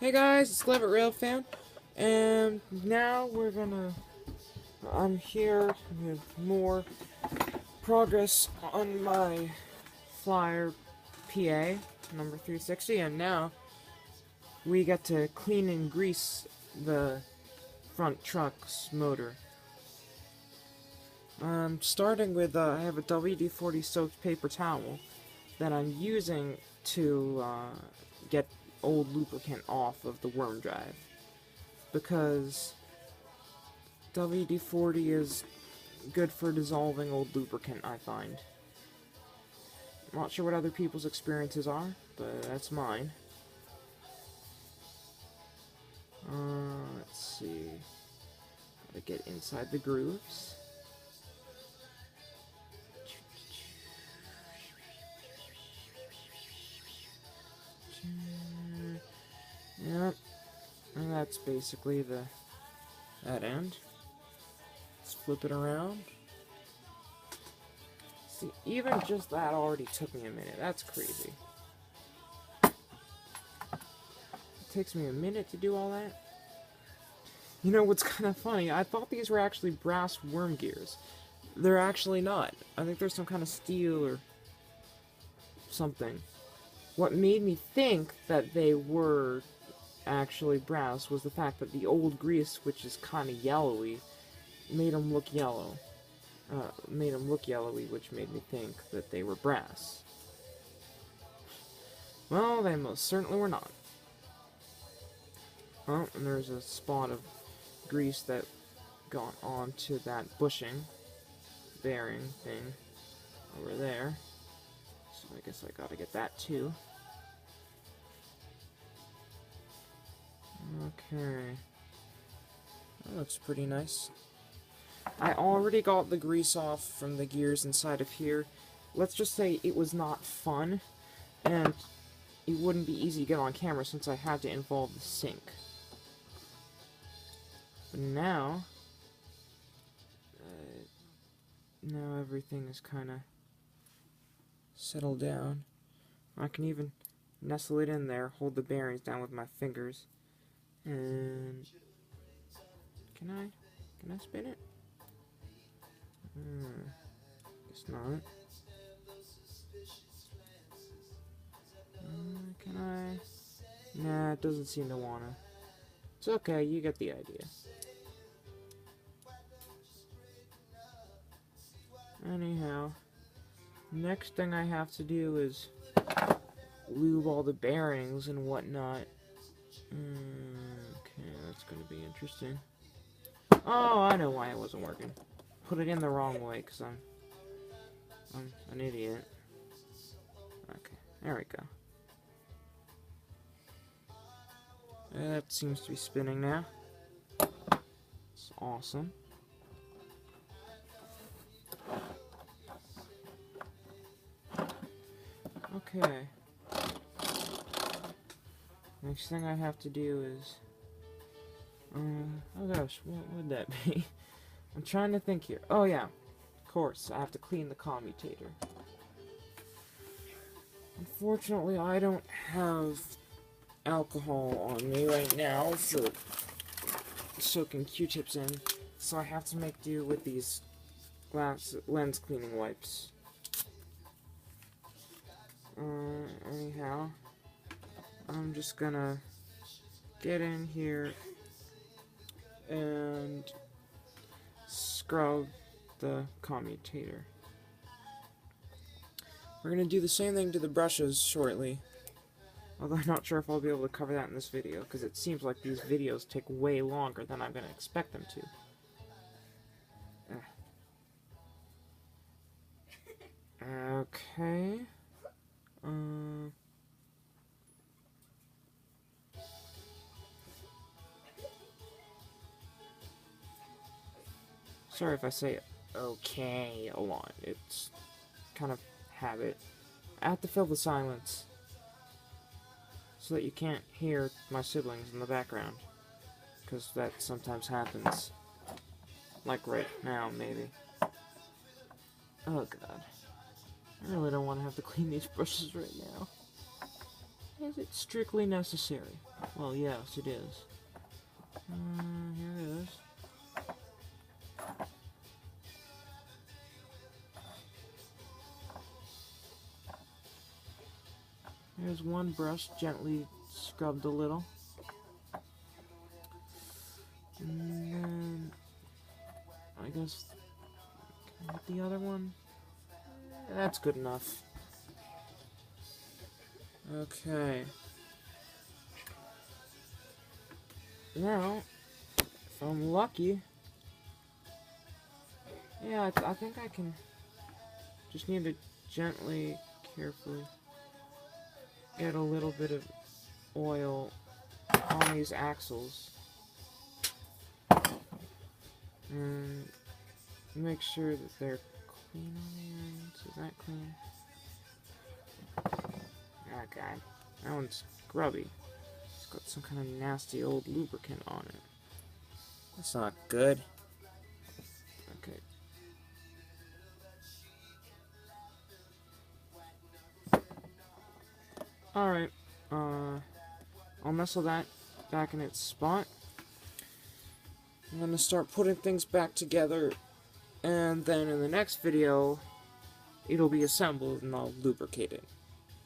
Hey guys, it's Clever Rail Fan, and now I'm here with more progress on my Flyer PA number 360, and now we get to clean and grease the front truck's motor. Starting with, I have a WD-40 soaked paper towel that I'm using to get old lubricant off of the worm drive, because WD-40 is good for dissolving old lubricant, I find. I'm not sure what other people's experiences are, but that's mine. Let's see. Gotta get inside the grooves. Yep. And that's basically that end. Let's flip it around. See, even just that already took me a minute. That's crazy. It takes me a minute to do all that. You know what's kind of funny? I thought these were actually brass worm gears. They're actually not. I think there's some kind of steel or something. What made me think that they were actually brass was the fact that the old grease, which is kind of yellowy, made them look yellow. Made them look yellowy, which made me think that they were brass. Well, they most certainly were not. Oh, and there's a spot of grease that got onto that bushing bearing thing over there. So I guess I gotta get that too. Okay. That looks pretty nice. I already got the grease off from the gears inside of here. Let's just say it was not fun, and it wouldn't be easy to get on camera since I had to involve the sink. But now everything is kind of settled down. I can even nestle it in there, hold the bearings down with my fingers, and can I spin it? Guess not. Can I? Nah, it doesn't seem to wanna. It's okay, you get the idea. Anyhow, next thing I have to do is lube all the bearings and whatnot. Okay, that's gonna be interesting. Oh, I know why it wasn't working. Put it in the wrong way, because I'm an idiot. Okay, there we go. That seems to be spinning now. It's awesome. Okay. Next thing I have to do is... oh gosh, what would that be? I'm trying to think here. Oh yeah, of course, I have to clean the commutator. Unfortunately, I don't have alcohol on me right now for soaking Q-tips in, so I have to make do with these lens cleaning wipes. Anyhow, I'm just gonna get in here and scrub the commutator. We're gonna do the same thing to the brushes shortly, although I'm not sure if I'll be able to cover that in this video, because it seems like these videos take way longer than I'm gonna expect them to. Okay. Sorry if I say okay a lot. It's kind of habit. I have to fill the silence so that you can't hear my siblings in the background, because that sometimes happens. Like right now, maybe. Oh god. I really don't want to have to clean these brushes right now. Is it strictly necessary? Well, yes, it is. Here it is. Here's one brush, gently scrubbed a little. And then, I guess, can I get the other one? That's good enough. Okay. Now, if I'm lucky, yeah, I think I can, just need to gently, carefully get a little bit of oil on these axles. And make sure that they're clean on the ends. Is that clean? Oh god, that one's grubby. It's got some kind of nasty old lubricant on it. That's not good. Okay. Alright, I'll nestle that back in its spot. I'm gonna start putting things back together, and then in the next video, it'll be assembled and I'll lubricate it.